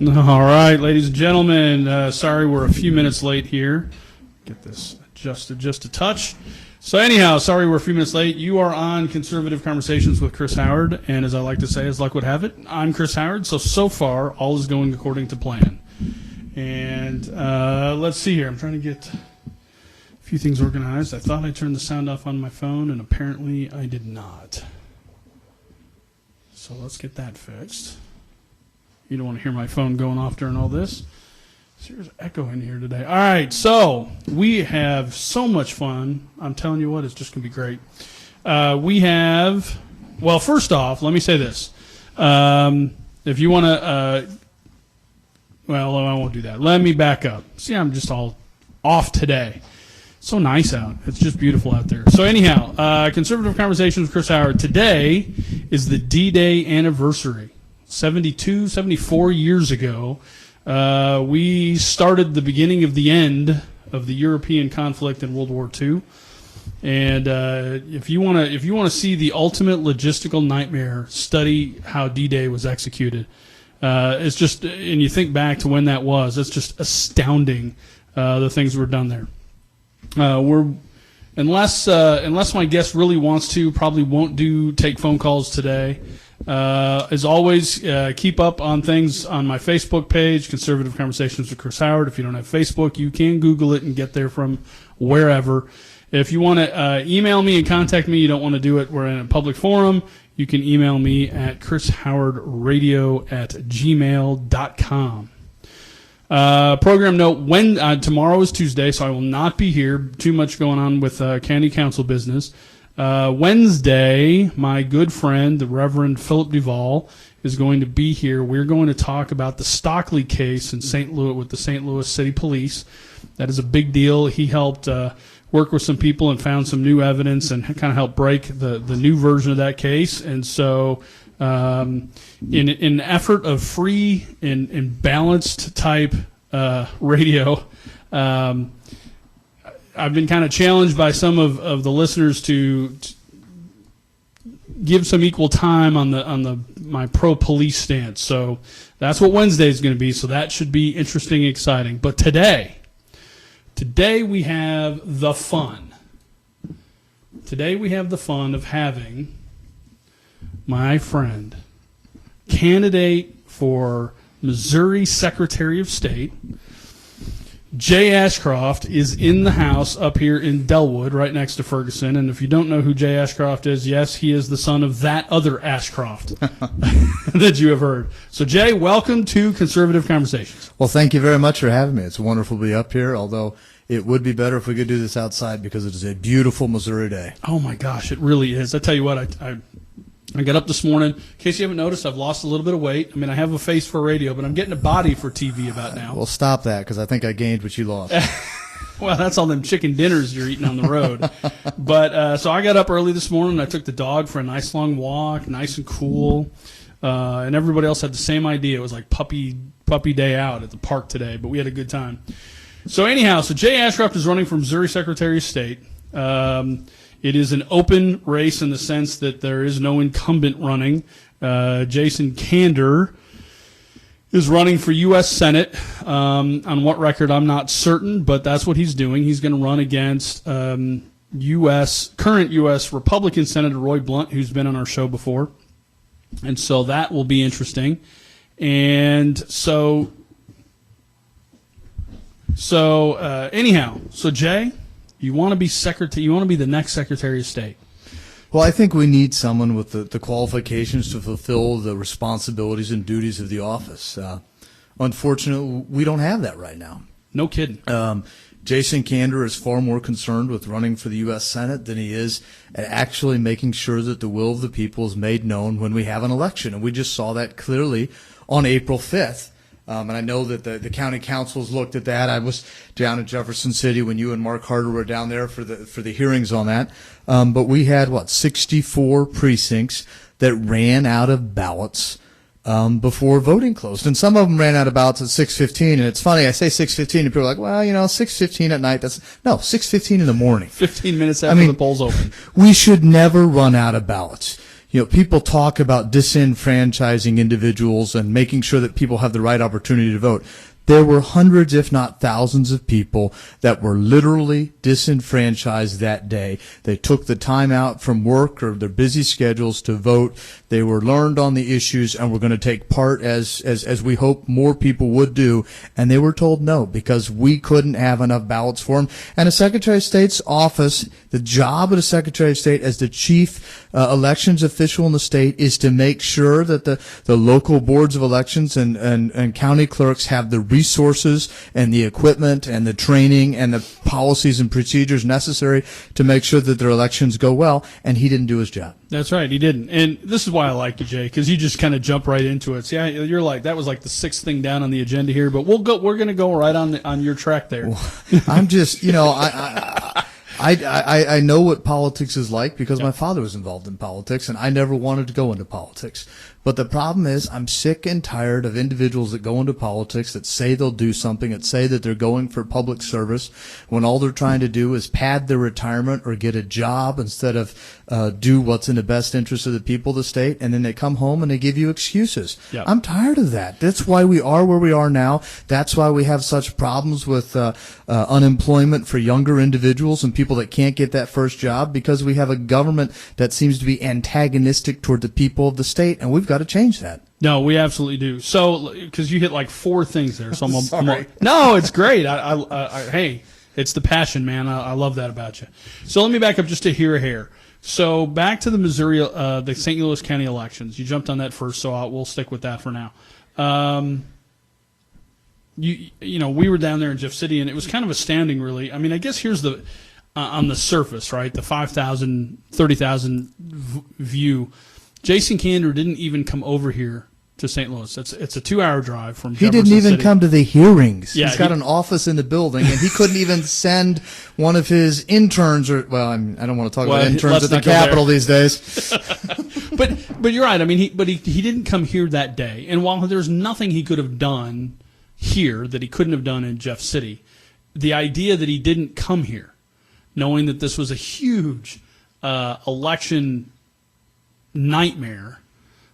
All right, ladies and gentlemen, sorry we're a few minutes late here. Get this adjusted just a touch. So anyhow, sorry we're a few minutes late. You are on Conservative Conversations with Chris Howard, and as I like to say, as luck would have it, I'm Chris Howard. So far, all is going according to plan. And let's see here. I'm trying to get a few things organized. I thought I turned the sound off on my phone, and apparently I did not. So let's get that fixed. You don't want to hear my phone going off during all this. There's echo in here today. All right, so we have so much fun. I'm telling you what, it's just going to be great. We have, well, first off, let me say this. If you want to, well, I won't do that. Let me back up. See, I'm just all off today. So nice out. It's just beautiful out there. So anyhow, Conservative Conversations with Chris Howard. Today is the D-Day anniversary. 74 years ago, we started the beginning of the end of the European conflict in World War II. And if you want to see the ultimate logistical nightmare, study how D-Day was executed. It's just, and you think back to when that was, it's just astounding, the things that were done there. Unless my guest really wants to, probably won't take phone calls today. As always, keep up on things on my Facebook page, Conservative Conversations with Chris Howard. If you don't have Facebook, you can Google it and get there from wherever. If you want to email me and contact me, you don't want to do it, we're in a public forum, you can email me at chrishowardradio@gmail.com. Program note, tomorrow is Tuesday, so I will not be here. Too much going on with county council business. Wednesday, my good friend, the Reverend Philip Duvall, is going to be here. We're going to talk about the Stockley case in St. Louis with the St. Louis City Police. That is a big deal. He helped work with some people and found some new evidence and kind of helped break the new version of that case. And so in an effort of free and balanced type radio, I've been kind of challenged by some of the listeners to give some equal time on my pro-police stance. So that's what Wednesday is going to be. So that should be interesting and exciting. But today we have the fun. Today we have the fun of having my friend, candidate for Missouri Secretary of State, Jay Ashcroft, is in the house up here in Dellwood, right next to Ferguson. And if you don't know who Jay Ashcroft is, yes, he is the son of that other Ashcroft that you have heard. So, Jay, welcome to Conservative Conversations. Well, thank you very much for having me. It's wonderful to be up here, although it would be better if we could do this outside because it is a beautiful Missouri day. Oh, my gosh, it really is. I tell you what, I got up this morning. In case you haven't noticed, I've lost a little bit of weight. I mean, I have a face for radio, but I'm getting a body for TV about now. Well, stop that, because I think I gained what you lost. Well, that's all them chicken dinners you're eating on the road. But so I got up early this morning. I took the dog for a nice long walk, nice and cool. And everybody else had the same idea. It was like puppy day out at the park today, but we had a good time. So anyhow, Jay Ashcroft is running for Missouri Secretary of State. It is an open race in the sense that there is no incumbent running. Jason Kander is running for U.S. Senate. On what record, I'm not certain, but that's what he's doing. He's going to run against current U.S. Republican Senator Roy Blunt, who's been on our show before. And so that will be interesting. And so Jay, you want to be secretary? You want to be the next Secretary of State? Well, I think we need someone with the qualifications to fulfill the responsibilities and duties of the office. Unfortunately, we don't have that right now. No kidding. Jason Kander is far more concerned with running for the U.S. Senate than he is at actually making sure that the will of the people is made known when we have an election. And we just saw that clearly on April 5th. And I know that the county councils looked at that. I was down in Jefferson City when you and Mark Harder were down there for the hearings on that. But we had 64 precincts that ran out of ballots before voting closed, and some of them ran out of ballots at 6:15. And it's funny, I say 6:15, and people are like, "Well, 6:15 at night." 6:15 in the morning. 15 minutes after the polls open. We should never run out of ballots. people talk about disenfranchising individuals and making sure that people have the right opportunity to vote. There were hundreds, if not thousands, of people that were literally disenfranchised that day. They took the time out from work or their busy schedules to vote. They were learned on the issues and were going to take part as we hope more people would do. And they were told no because we couldn't have enough ballots for them. And a Secretary of State's office, the job of the Secretary of State as the chief elections official in the state is to make sure that the local boards of elections and county clerks have the resources and the equipment and the training and the policies and procedures necessary to make sure that their elections go well, and he didn't do his job. That's right, he didn't. And this is why I like you, Jay, because you just kind of jump right into it. See, you're like, that was like the sixth thing down on the agenda here, but we're going to go right on your track there. Well, I'm just, I know what politics is like because my father was involved in politics, and I never wanted to go into politics. But the problem is I'm sick and tired of individuals that go into politics that say they'll do something, that say that they're going for public service, when all they're trying to do is pad their retirement or get a job instead of do what's in the best interest of the people of the state, and then they come home and they give you excuses. Yep. I'm tired of that. That's why we are where we are now. That's why we have such problems with unemployment for younger individuals and people that can't get that first job, because we have a government that seems to be antagonistic toward the people of the state, and we've got to change that. No, we absolutely do. So, because you hit like four things there, so Sorry. No, it's great. Hey, it's the passion, man. I love that about you. So let me back up just a hair. So back to the Missouri, the St. Louis County elections. You jumped on that first, so we'll stick with that for now. We were down there in Jeff City, and it was kind of astounding, really. I mean, I guess here's the on the surface, right? The 5,000, 30,000 view. Jason Kander didn't even come over here to St. Louis. It's a 2-hour drive from Jefferson He didn't even City. come to the hearings. Yeah, He's got an office in the building, and he couldn't even send one of his interns, or I don't want to talk about interns at the Capitol these days. But you're right. I mean, he didn't come here that day. And while there's nothing he could have done here that he couldn't have done in Jeff City, the idea that he didn't come here, knowing that this was a huge election nightmare,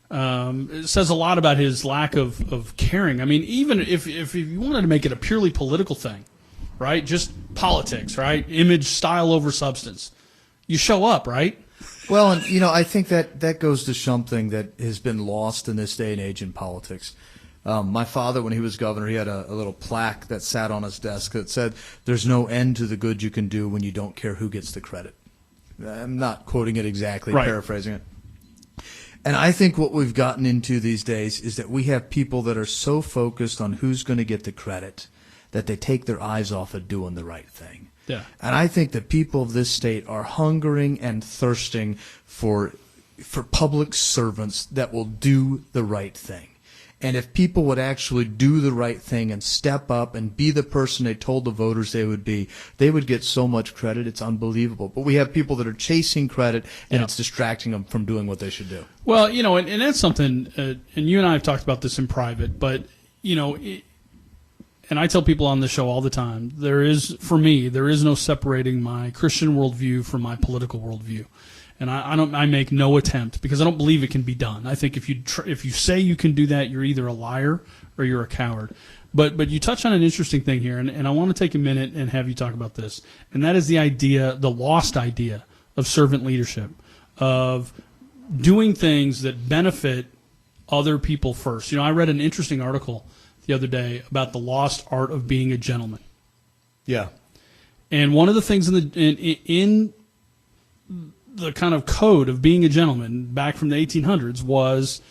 it says a lot about his lack of caring. I mean, even if you wanted to make it a purely political thing, right? Just politics, right? Image, style over substance. You show up, right? Well, and I think that goes to something that has been lost in this day and age in politics. My father, when he was governor, he had a little plaque that sat on his desk that said, "There's no end to the good you can do when you don't care who gets the credit." I'm not quoting it exactly, right. Paraphrasing it. And I think what we've gotten into these days is that we have people that are so focused on who's going to get the credit that they take their eyes off of doing the right thing. Yeah. And I think the people of this state are hungering and thirsting for public servants that will do the right thing. And if people would actually do the right thing and step up and be the person they told the voters they would be, they would get so much credit. It's unbelievable. But we have people that are chasing credit, and it's distracting them from doing what they should do. Well, and that's something, and you and I have talked about this in private, but, and I tell people on the show all the time, for me, there is no separating my Christian worldview from my political worldview. And I make no attempt, because I don't believe it can be done. I think if you say you can do that, you're either a liar or you're a coward. But you touch on an interesting thing here, and I want to take a minute and have you talk about this. And that is the lost idea of servant leadership, of doing things that benefit other people first. I read an interesting article the other day about the lost art of being a gentleman. Yeah. And one of the things in the kind of code of being a gentleman back from the 1800s was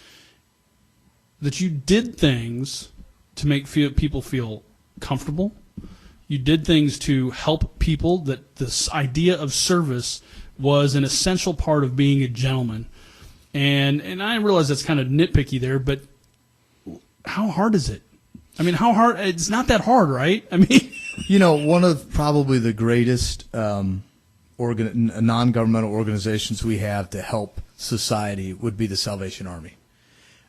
that you did things to make people feel comfortable. You did things to help people, that this idea of service was an essential part of being a gentleman. And I realize that's kind of nitpicky there, but how hard is it? I mean, how hard? It's not that hard, right? I mean, one of probably the greatest non-governmental organizations we have to help society would be the Salvation Army.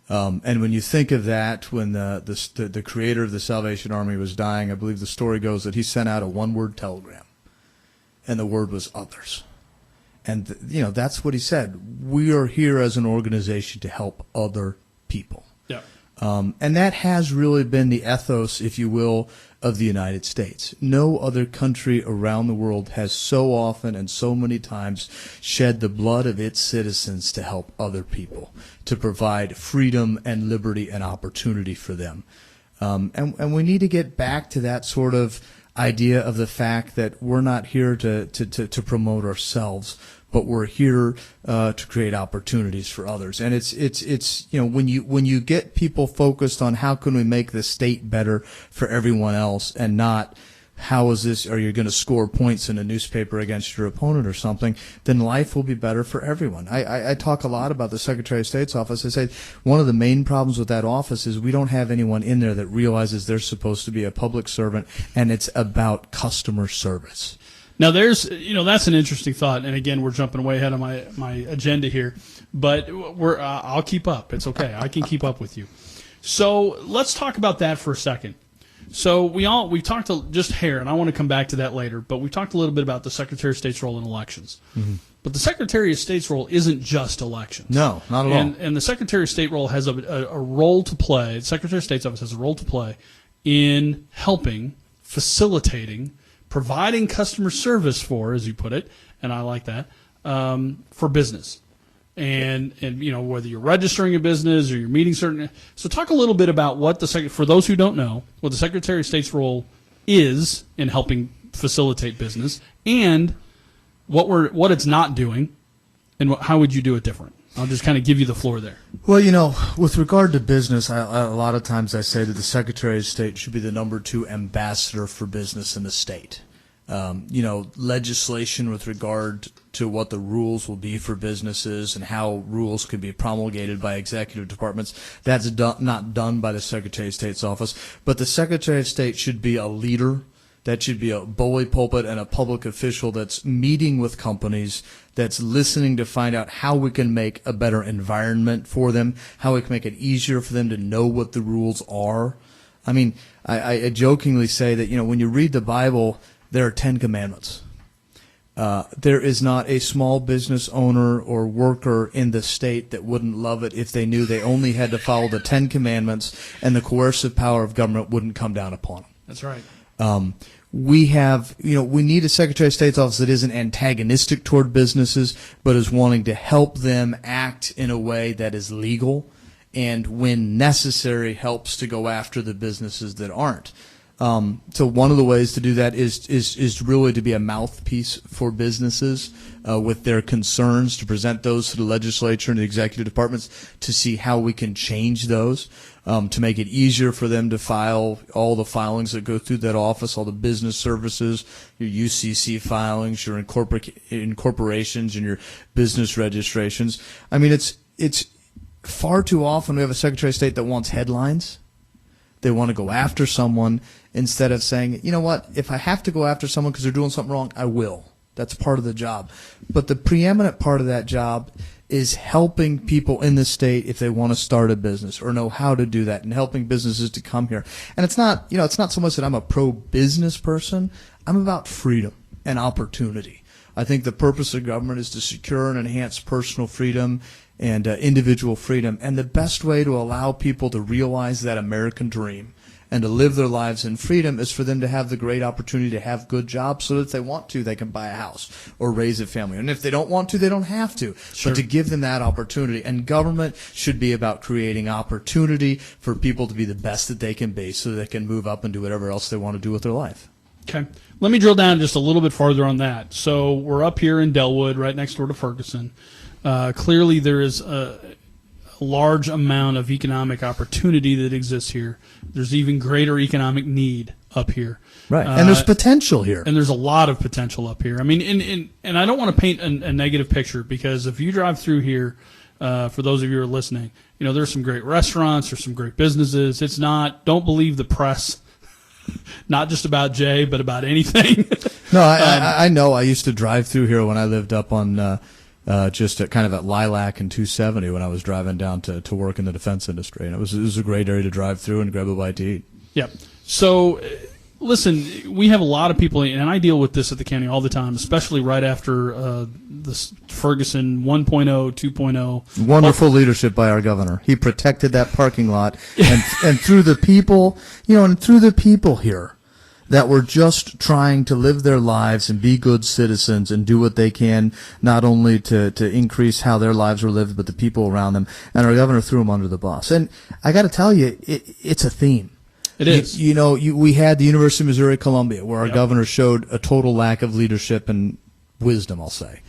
And when you think of that, when the creator of the Salvation Army was dying, I believe the story goes that he sent out a one-word telegram, and the word was others. And that's what he said. We are here as an organization to help other people. Yeah. And that has really been the ethos, if you will, of the United States. No other country around the world has so often and so many times shed the blood of its citizens to help other people, to provide freedom and liberty and opportunity for them. And we need to get back to that sort of idea of the fact that we're not here to promote ourselves, but we're here to create opportunities for others. And it's when you get people focused on how can we make the state better for everyone else, and not are you going to score points in a newspaper against your opponent or something, then life will be better for everyone. I talk a lot about the Secretary of State's office. I say one of the main problems with that office is we don't have anyone in there that realizes they're supposed to be a public servant, and it's about customer service. Now, that's an interesting thought, and again, we're jumping way ahead of my agenda here, but I'll keep up. It's okay. I can keep up with you. So let's talk about that for a second. So we talked just hair, and I want to come back to that later, but we talked a little bit about the Secretary of State's role in elections. Mm-hmm. But the Secretary of State's role isn't just elections. No, not at all. And the Secretary of State role has a role to play. The Secretary of State's office has a role to play in helping, facilitating, providing customer service for, as you put it, and I like that, for business. And whether you're registering a business or you're meeting certain. So talk a little bit about for those who don't know, what the Secretary of State's role is in helping facilitate business, and what it's not doing, and how would you do it different. I'll just kind of give you the floor there. Well, with regard to business, a lot of times I say that the Secretary of State should be the number 2 ambassador for business in the state. Legislation with regard to what the rules will be for businesses and how rules could be promulgated by executive departments, that's not done by the Secretary of State's office. But the Secretary of State should be a leader. That should be a bully pulpit and a public official that's meeting with companies, that's listening to find out how we can make a better environment for them, how we can make it easier for them to know what the rules are. I mean, I jokingly say that, when you read the Bible, there are 10 commandments. There is not a small business owner or worker in the state that wouldn't love it if they knew they only had to follow the 10 commandments and the coercive power of government wouldn't come down upon them. That's right. We need a Secretary of State's office that isn't antagonistic toward businesses, but is wanting to help them act in a way that is legal, and when necessary, helps to go after the businesses that aren't. So one of the ways to do that is really to be a mouthpiece for businesses with their concerns, to present those to the legislature and the executive departments to see how we can change those, to make it easier for them to file all the filings that go through that office, all the business services, your UCC filings, your incorporations, and your business registrations. I mean, it's far too often we have a Secretary of State that wants headlines. They want to go after someone instead of saying, you know what, if I have to go after someone because they're doing something wrong, I will. That's part of the job. But the preeminent part of that job is helping people in the state if they want to start a business or know how to do that, and helping businesses to come here. And it's not so much that I'm a pro-business person. I'm about freedom and opportunity. I think the purpose of government is to secure and enhance personal freedom and individual freedom. And the best way to allow people to realize that American dream and to live their lives in freedom is for them to have the great opportunity to have good jobs, so that if they want to, they can buy a house or raise a family. And if they don't want to, they don't have to. Sure. But to give them that opportunity. And government should be about creating opportunity for people to be the best that they can be, so that they can move up and do whatever else they want to do with their life. Okay. Let me drill down just a little bit farther on that. So we're up here in Delwood, right next door to Ferguson. Clearly there is a large amount of economic opportunity that exists here. There's even greater economic need up here. Right. And there's potential here. And there's a lot of potential up here. I mean, and I don't want to paint a negative picture, because if you drive through here, for those of you who are listening, there's some great restaurants, there's some great businesses. It's not, don't believe the press, not just about Jay, but about anything. No, I know. I used to drive through here when I lived up on just kind of at Lilac and 270 when I was driving down to work in the defense industry. And it was a great area to drive through and grab a bite to eat. Yep. So listen, we have a lot of people, and I deal with this at the county all the time, especially right after this Ferguson 1.0, 2.0. Wonderful leadership by our governor. He protected that parking lot, and through the people, and through the people here that were just trying to live their lives and be good citizens and do what they can, not only to increase how their lives were lived, but the people around them. And our governor threw them under the bus. And I got to tell you, it's a theme. It is. We had the University of Missouri-Columbia, where our Yep. governor showed a total lack of leadership and wisdom, I'll say.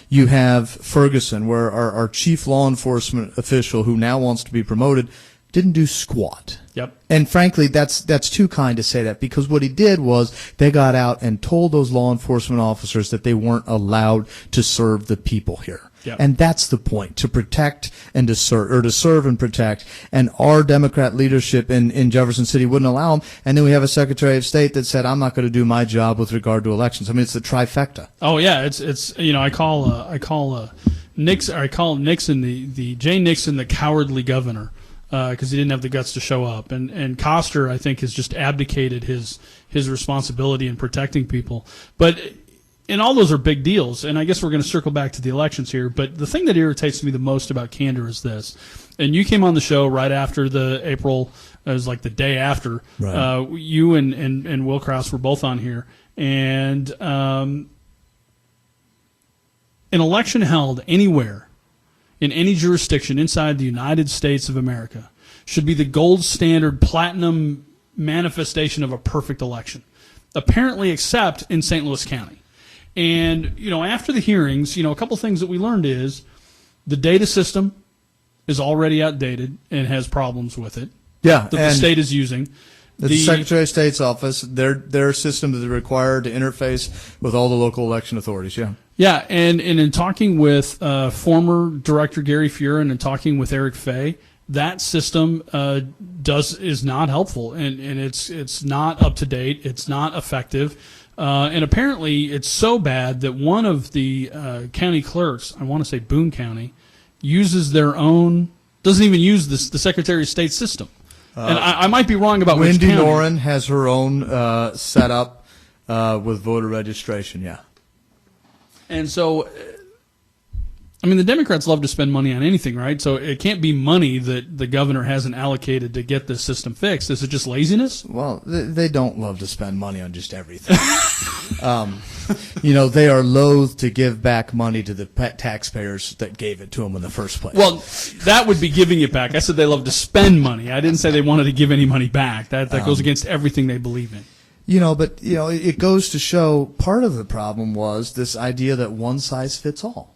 You have Ferguson, where our chief law enforcement official, who now wants to be promoted, didn't do squat. Yep. And frankly, that's too kind to say that, because what he did was they got out and told those law enforcement officers that they weren't allowed to serve the people here. Yep. And that's the point, to protect and to serve and protect. And our Democrat leadership in Jefferson City wouldn't allow them. And then we have a Secretary of State that said, I'm not going to do my job with regard to elections. I mean, it's the trifecta. Oh yeah, it's I call Nixon the Jay Nixon the cowardly governor, because he didn't have the guts to show up, and Koster, I think, has just abdicated his responsibility in protecting people. But and all those are big deals, and I guess we're going to circle back to the elections here. But the thing that irritates me the most about candor is this. And you came on the show right after the April, it was like the day after. Right. You and Will Krause were both on here, and an election held anywhere in any jurisdiction inside the United States of America should be the gold standard, platinum manifestation of a perfect election, apparently except in St. Louis County. And, after the hearings, a couple things that we learned is the data system is already outdated and has problems with it. Yeah, That the state is using. The Secretary of State's office, their system is required to interface with all the local election authorities, yeah. Yeah, and in talking with former Director Gary Fuhren and talking with Eric Fay, that system is not helpful, and it's not up to date. It's not effective, and apparently it's so bad that one of the county clerks, I want to say Boone County, uses their own, doesn't even use the Secretary of State system. And I might be wrong about which Wendy county. Noren has her own setup with voter registration, yeah. And so, the Democrats love to spend money on anything, right? So it can't be money that the governor hasn't allocated to get this system fixed. Is it just laziness? Well, they don't love to spend money on just everything. They are loath to give back money to the taxpayers that gave it to them in the first place. Well, that would be giving it back. I said they love to spend money. I didn't say they wanted to give any money back. That goes against everything they believe in. It goes to show part of the problem was this idea that one size fits all.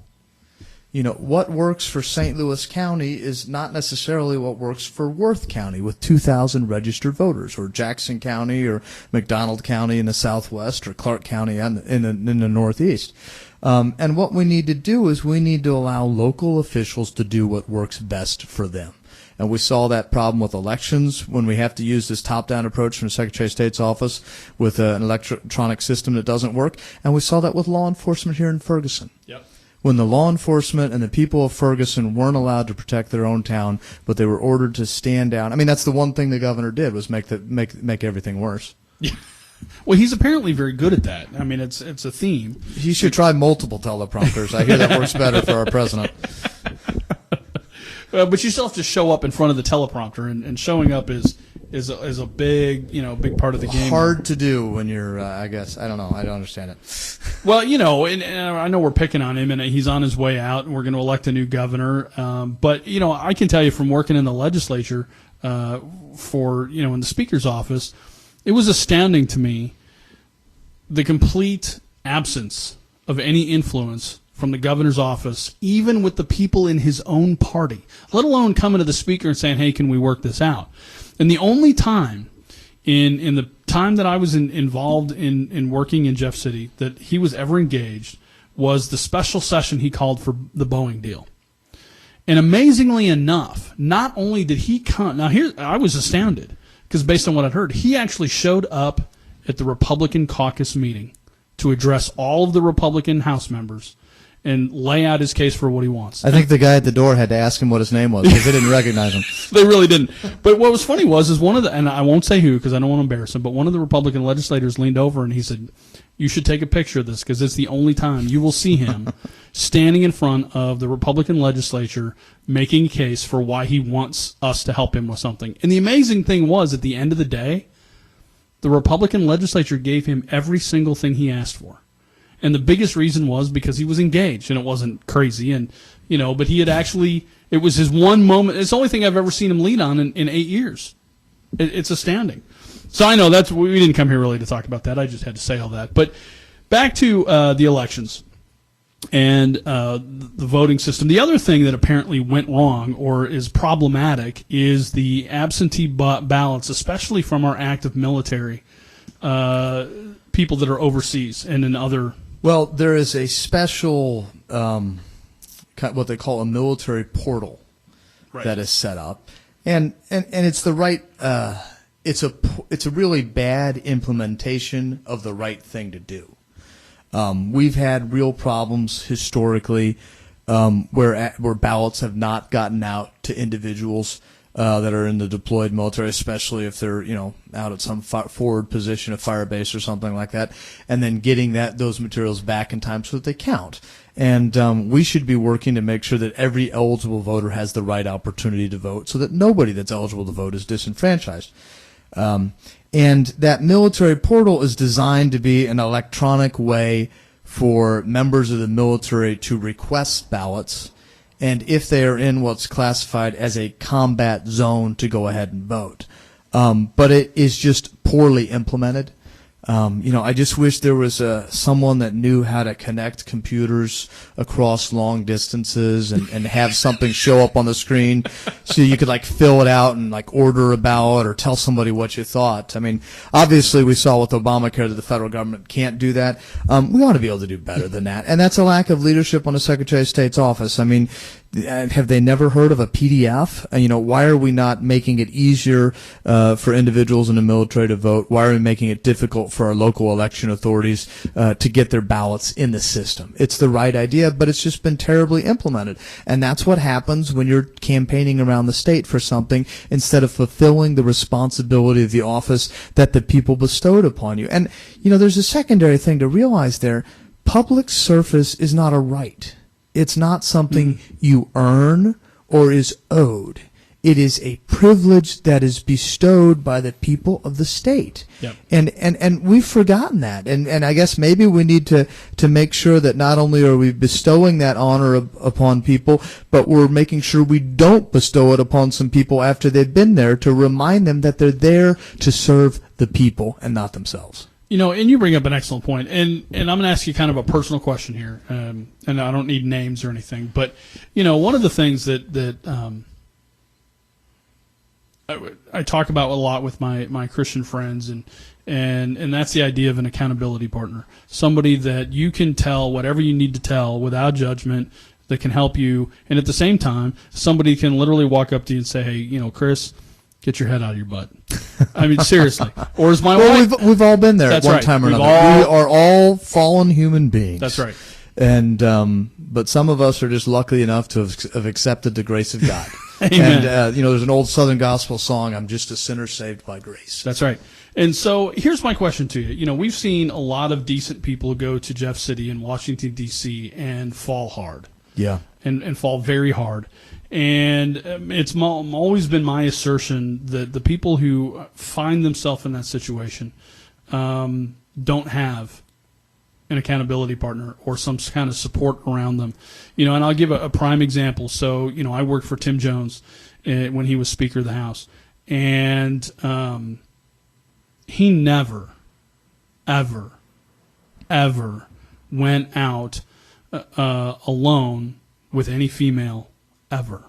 What works for St. Louis County is not necessarily what works for Worth County with 2,000 registered voters, or Jackson County, or McDonald County in the southwest, or Clark County in the northeast. And what we need to do is we need to allow local officials to do what works best for them. And we saw that problem with elections when we have to use this top-down approach from the Secretary of State's office with an electronic system that doesn't work. And we saw that with law enforcement here in Ferguson. Yep. When the law enforcement and the people of Ferguson weren't allowed to protect their own town, but they were ordered to stand down. That's the one thing the governor did, was make everything worse. Yeah. Well, he's apparently very good at that. It's a theme. He should try multiple teleprompters. I hear that works better for our president. But you still have to show up in front of the teleprompter, and showing up is a big part of the game. Hard to do when you're, I guess, I don't know, I don't understand it. Well, and I know we're picking on him, and he's on his way out, and we're going to elect a new governor. But I can tell you from working in the legislature, in the speaker's office, it was astounding to me the complete absence of any influence from the governor's office, even with the people in his own party, let alone coming to the speaker and saying, hey, can we work this out? And the only time in the time that I was involved in working in Jeff City that he was ever engaged was the special session he called for the Boeing deal. And amazingly enough, not only did he come, now here I was astounded, because based on what I'd heard, he actually showed up at the Republican caucus meeting to address all of the Republican House members and lay out his case for what he wants. I think the guy at the door had to ask him what his name was because they didn't recognize him. They really didn't. But what was funny is one of the, and I won't say who because I don't want to embarrass him, but one of the Republican legislators leaned over and he said, "You should take a picture of this because it's the only time you will see him standing in front of the Republican legislature making a case for why he wants us to help him with something." And the amazing thing was, at the end of the day, the Republican legislature gave him every single thing he asked for. And the biggest reason was because he was engaged, and it wasn't crazy, and but he had actually, it was his one moment. It's the only thing I've ever seen him lead on in 8 years. It's astounding. So I know we didn't come here really to talk about that. I just had to say all that. But back to the elections and the voting system. The other thing that apparently went wrong or is problematic is the absentee ballots, especially from our active military people that are overseas and in other. Well, there is a special, what they call a military portal, Right. that is set up, and it's the right. It's a really bad implementation of the right thing to do. We've had real problems historically where ballots have not gotten out to individuals that are in the deployed military, especially if they're out at some forward position, a fire base or something like that, and then getting those materials back in time so that they count. And we should be working to make sure that every eligible voter has the right opportunity to vote, so that nobody that's eligible to vote is disenfranchised. And that military portal is designed to be an electronic way for members of the military to request ballots, and if they are in what's classified as a combat zone, to go ahead and vote. But it is just poorly implemented. I just wish there was someone that knew how to connect computers across long distances and have something show up on the screen so you could fill it out and order a ballot or tell somebody what you thought. I mean, obviously we saw with Obamacare that the federal government can't do that. We ought to be able to do better than that. And that's a lack of leadership on the Secretary of State's office. I mean, have they never heard of a PDF? Why are we not making it easier for individuals in the military to vote? Why are we making it difficult for our local election authorities to get their ballots in the system? It's the right idea, but it's just been terribly implemented. And that's what happens when you're campaigning around the state for something instead of fulfilling the responsibility of the office that the people bestowed upon you. And, there's a secondary thing to realize there. Public service is not a right. It's not something you earn or is owed. It is a privilege that is bestowed by the people of the state. Yep. And we've forgotten that. And I guess maybe we need to make sure that not only are we bestowing that honor upon people, but we're making sure we don't bestow it upon some people after they've been there, to remind them that they're there to serve the people and not themselves. And you bring up an excellent point, and I'm going to ask you kind of a personal question here, and I don't need names or anything, but one of the things that I talk about a lot with my Christian friends, and that's the idea of an accountability partner, somebody that you can tell whatever you need to tell without judgment, that can help you, and at the same time, somebody can literally walk up to you and say, "Hey, Chris, get your head out of your butt." I mean, seriously. Or as my wife. We've all been there That's at one right. time or We've another. We are all fallen human beings. That's right. And but some of us are just lucky enough to have accepted the grace of God. Amen. And there's an old Southern gospel song, "I'm just a sinner saved by grace." That's right. And so here's my question to you. We've seen a lot of decent people go to Jeff City in Washington, D.C. and fall hard. Yeah. And fall very hard. And it's always been my assertion that the people who find themselves in that situation don't have an accountability partner or some kind of support around them. And I'll give a prime example. So, I worked for Tim Jones when he was Speaker of the House. And he never, ever, ever went out alone with any female ever.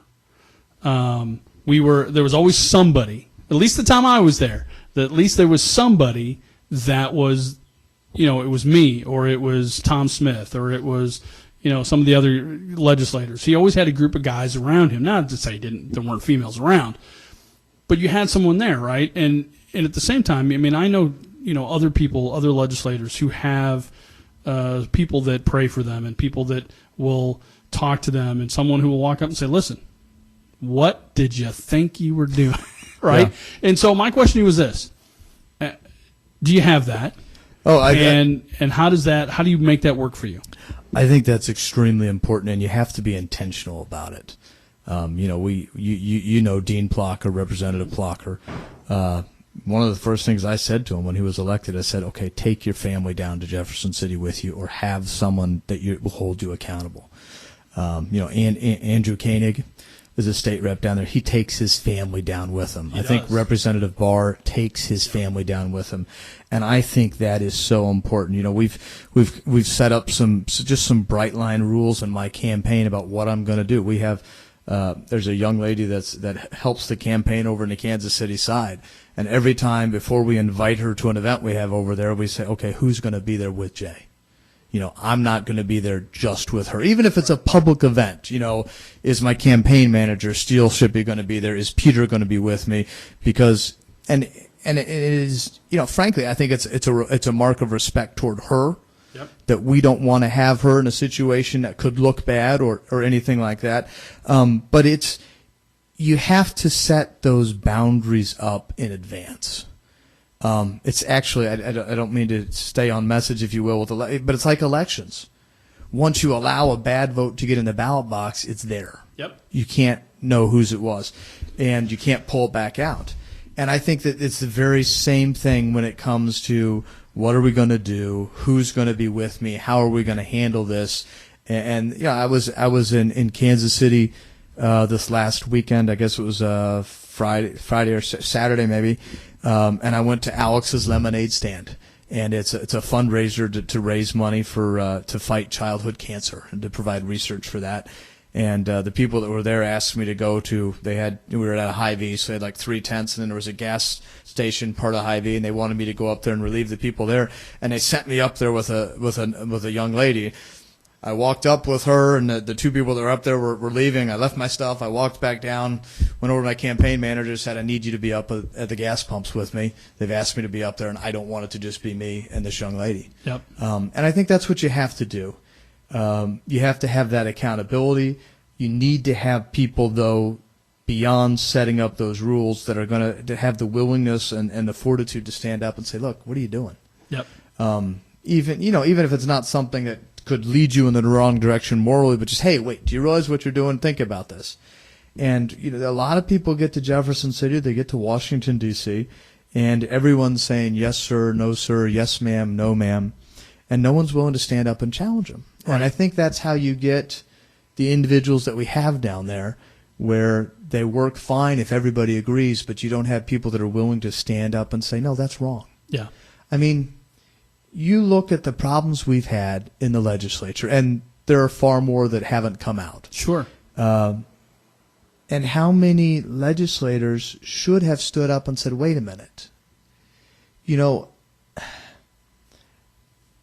There was always somebody, at least the time I was there, that at least there was somebody that was, it was me, or it was Tom Smith, or it was, some of the other legislators. He always had a group of guys around him. Not to say there weren't females around, but you had someone there, right? And at the same time, I mean, I know, other people, other legislators who have people that pray for them and people that will talk to them, and someone who will walk up and say, listen, what did you think you were doing? Right? Yeah. And so my question to you was this. Do you have that? And how do you make that work for you? I think that's extremely important, and you have to be intentional about it. You know Dean Plocker, Representative Plocker. One of the first things I said to him when he was elected, I said, okay, take your family down to Jefferson City with you, or have someone that will hold you accountable. Andrew Koenig is a state rep down there. He takes his family down with him. I think Representative Barr takes his family down with him, and I think that is so important. You know, we've set up some bright line rules in my campaign about what I'm going to do. We have there's a young lady that helps the campaign over in the Kansas City side, and every time before we invite her to an event we have over there, we say, okay, who's going to be there with Jay? You know, I'm not going to be there just with her. Even if it's a public event, you know, is my campaign manager, Steel Shippey, going to be there? Is Peter going to be with me? Because, and it is, you know, frankly, I think it's a mark of respect toward her. Yep. That we don't want to have her in a situation that could look bad or anything like that. But you have to set those boundaries up in advance. It's actually, I don't mean to stay on message, if you will, but it's like elections. Once you allow a bad vote to get in the ballot box, it's there. Yep. You can't know whose it was, and you can't pull it back out. And I think that it's the very same thing when it comes to what are we going to do, who's going to be with me, how are we going to handle this. And yeah, I was in Kansas City this last weekend. I guess it was Friday or Saturday maybe. And I went to Alex's Lemonade Stand, and it's a fundraiser to raise money for to fight childhood cancer and to provide research for that. And the people that were there asked me to go to. We were at a Hy-Vee, so they had like 3 tents, and then there was a gas station part of Hy-Vee, and they wanted me to go up there and relieve the people there. And they sent me up there with a young lady. I walked up with her, and the 2 people that were up there were leaving. I left my stuff. I walked back down, went over to my campaign manager, said, I need you to be up at the gas pumps with me. They've asked me to be up there, and I don't want it to just be me and this young lady. Yep. And I think that's what you have to do. You have to have that accountability. You need to have people, though, beyond setting up those rules, that are going to have the willingness and the fortitude to stand up and say, look, what are you doing? Yep. Even if it's not something that could lead you in the wrong direction morally, but just, hey, wait, do you realize what you're doing? Think about this. And a lot of people get to Jefferson City, they get to Washington, D.C., and everyone's saying, yes, sir, no, sir, yes, ma'am, no, ma'am, and no one's willing to stand up and challenge them. Right. And I think that's how you get the individuals that we have down there, where they work fine if everybody agrees, but you don't have people that are willing to stand up and say, no, that's wrong. Yeah. I mean, you look at the problems we've had in the legislature, and there are far more that haven't come out. Sure. And how many legislators should have stood up and said, wait a minute,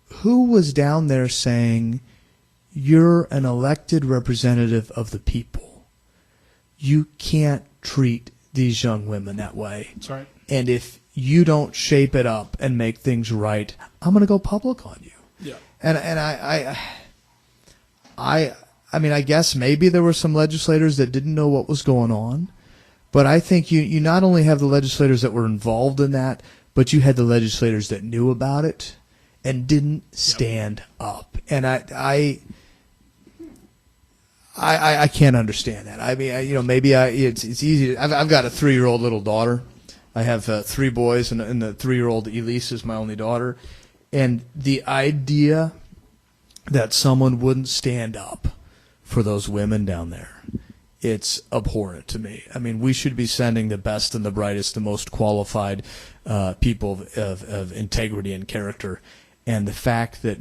who was down there saying, you're an elected representative of the people. You can't treat these young women that way. That's right. And if you don't shape it up and make things right, I'm going to go public on you. Yeah. And I mean, I guess maybe there were some legislators that didn't know what was going on, but I think you not only have the legislators that were involved in that, but you had the legislators that knew about it and didn't stand up. And I can't understand that. I mean, maybe it's easy. I've got a 3-year-old little daughter. I have 3 boys, and the 3-year-old Elise is my only daughter. And the idea that someone wouldn't stand up for those women down there, it's abhorrent to me. I mean, we should be sending the best and the brightest, the most qualified people of integrity and character. And the fact that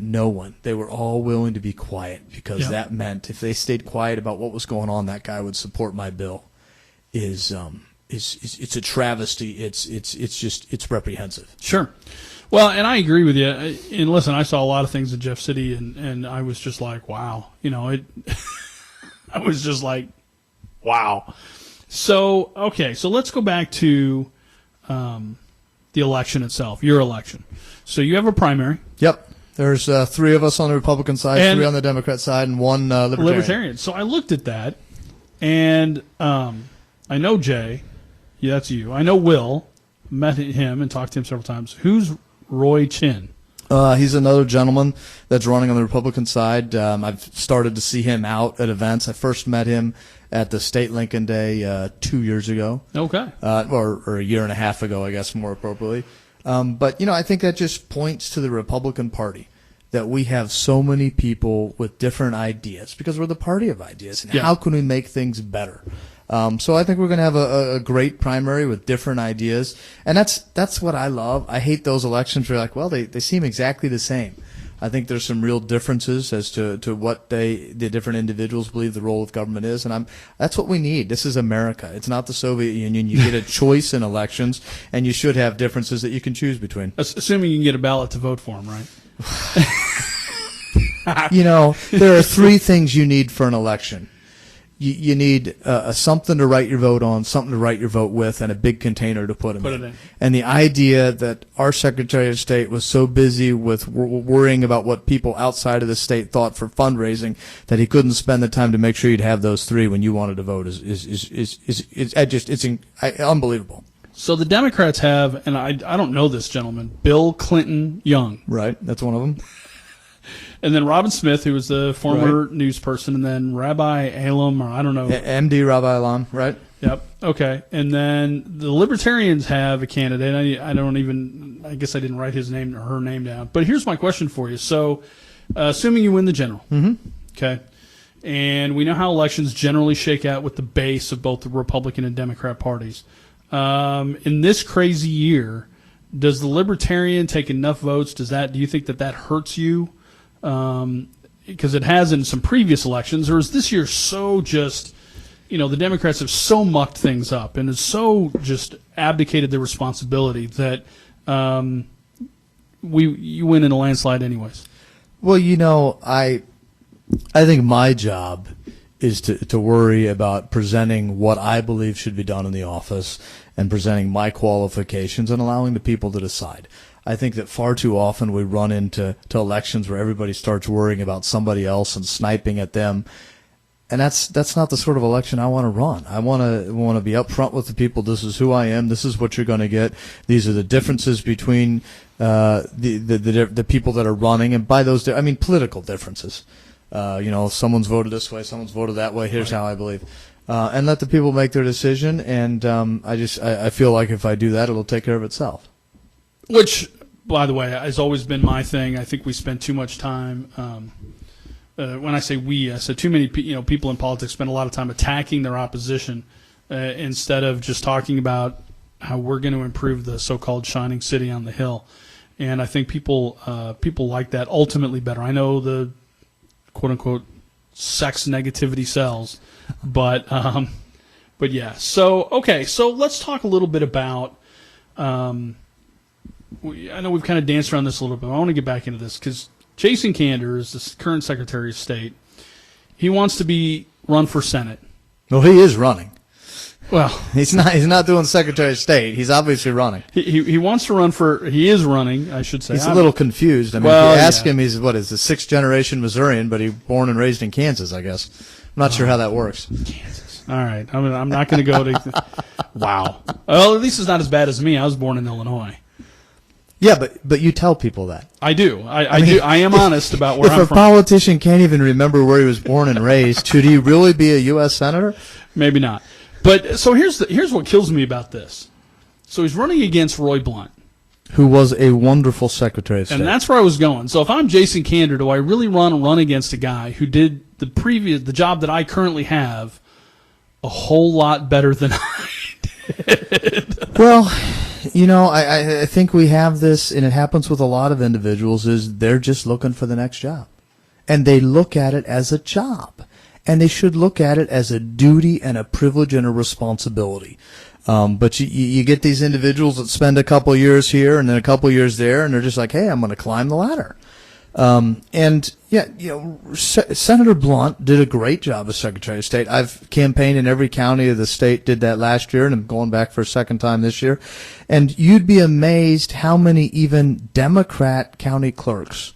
they were all willing to be quiet, because that meant if they stayed quiet about what was going on, that guy would support my bill, it's a travesty. It's reprehensive. Sure. Well, and I agree with you. And listen, I saw a lot of things in Jeff City, and I was just like, wow. I was just like, wow. So, okay, so let's go back to the election itself, your election. So you have a primary. Yep. There's 3 of us on the Republican side, And 3 on the Democrat side, and 1 libertarian. So I looked at that, and I know Jay. Yeah, that's you. I know Will. Met him and talked to him several times. Who's Roy Chin? He's another gentleman that's running on the Republican side. I've started to see him out at events. I first met him at the State Lincoln Day 2 years ago. Okay. Or a year and a half ago, I guess, more appropriately. But, I think that just points to the Republican Party, that we have so many people with different ideas because we're the party of ideas. And how can we make things better? So I think we're going to have a great primary with different ideas. And that's what I love. I hate those elections where you're like, well, they seem exactly the same. I think there's some real differences as to what the different individuals believe the role of government is, and that's what we need. This is America. It's not the Soviet Union. You get a choice in elections, and you should have differences that you can choose between. Assuming you can get a ballot to vote for them, right? There are 3 things you need for an election. You need something to write your vote on, something to write your vote with, and a big container to put them in. And the idea that our Secretary of State was so busy with worrying about what people outside of the state thought for fundraising that he couldn't spend the time to make sure you'd have those 3 when you wanted to vote is unbelievable. So the Democrats have, and I don't know this gentleman, Bill Clinton Young. Right, that's one of them. And then Robin Smith, who was the former news person, and then Rabbi Elam, or I don't know. MD Rabbi Elam, right? Yep. Okay. And then the Libertarians have a candidate. I guess I didn't write his name or her name down. But here's my question for you. So, assuming you win the general, okay, and we know how elections generally shake out with the base of both the Republican and Democrat parties. In this crazy year, does the Libertarian take enough votes? Do you think that hurts you? Because it has in some previous elections, or is this year so just, the Democrats have so mucked things up and has so just abdicated their responsibility that you win in a landslide anyways? Well, I think my job is to worry about presenting what I believe should be done in the office and presenting my qualifications and allowing the people to decide. I think that far too often we run into elections where everybody starts worrying about somebody else and sniping at them, and that's not the sort of election I want to run. I want to be upfront with the people. This is who I am. This is what you're going to get. These are the differences between the people that are running, and by those I mean political differences. Someone's voted this way, someone's voted that way. Here's how I believe. And let the people make their decision. And I feel like if I do that, it'll take care of itself. Which, by the way, has always been my thing. I think we spend too much time. When I say we, I said too many. People in politics spend a lot of time attacking their opposition instead of just talking about how we're going to improve the so-called shining city on the hill. And I think people like that ultimately better. I know the quote-unquote sex negativity sells, but yeah. So let's talk a little bit about. I know we've kind of danced around this a little bit, but I want to get back into this because Jason Kander is the current Secretary of State. He wants to run for Senate. Well, he is running. Well, he's not doing Secretary of State. He's obviously running. He wants to run for. He is running, I should say. He's a little confused. I mean, if you ask him, he's the 6th generation Missourian, but he's born and raised in Kansas, I guess. I'm not sure how that works. Kansas. All right. I'm not going to go to. Wow. Well, at least it's not as bad as me. I was born in Illinois. Yeah, but you tell people that. I do. I do. I am honest about where I'm from. If a politician can't even remember where he was born and raised, should he really be a U.S. Senator? Maybe not. But so here's what kills me about this. So he's running against Roy Blunt, who was a wonderful Secretary of State. And that's where I was going. So if I'm Jason Kander, do I really run against a guy who did the job that I currently have a whole lot better than I did? Well, I think we have this, and it happens with a lot of individuals, is they're just looking for the next job. And they look at it as a job. And they should look at it as a duty and a privilege and a responsibility. But you get these individuals that spend a couple years here and then a couple years there, and they're just like, hey, I'm going to climb the ladder. Senator Blunt did a great job as Secretary of State. I've campaigned in every county of the state, did that last year, and I'm going back for a second time this year. And you'd be amazed how many even Democrat county clerks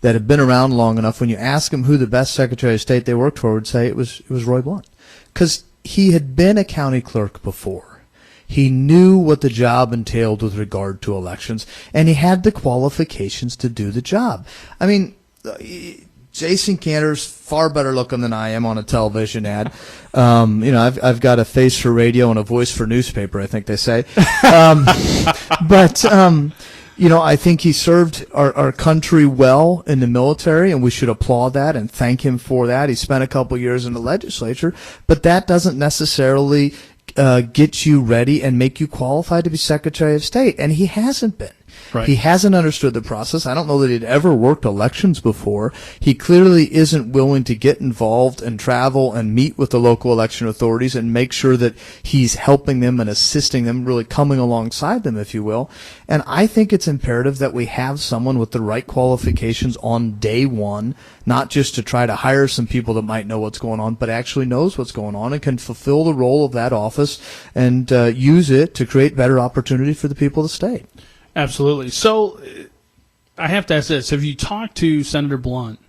that have been around long enough, when you ask them who the best Secretary of State they worked for, would say it was Roy Blunt, because he had been a county clerk before. He knew what the job entailed with regard to elections, and he had the qualifications to do the job. I mean, Jason Cantor's far better looking than I am on a television ad. I've got a face for radio and a voice for newspaper, I think they say. I think he served our country well in the military, and we should applaud that and thank him for that. He spent a couple years in the legislature, but that doesn't necessarily get you ready and make you qualified to be Secretary of State, and he hasn't been. Right. He hasn't understood the process. I don't know that he'd ever worked elections before. He clearly isn't willing to get involved and travel and meet with the local election authorities and make sure that he's helping them and assisting them, really coming alongside them, if you will. And I think it's imperative that we have someone with the right qualifications on day one, not just to try to hire some people that might know what's going on, but actually knows what's going on and can fulfill the role of that office and use it to create better opportunity for the people of the state. Absolutely. So I have to ask this. Have you talked to Senator Blunt?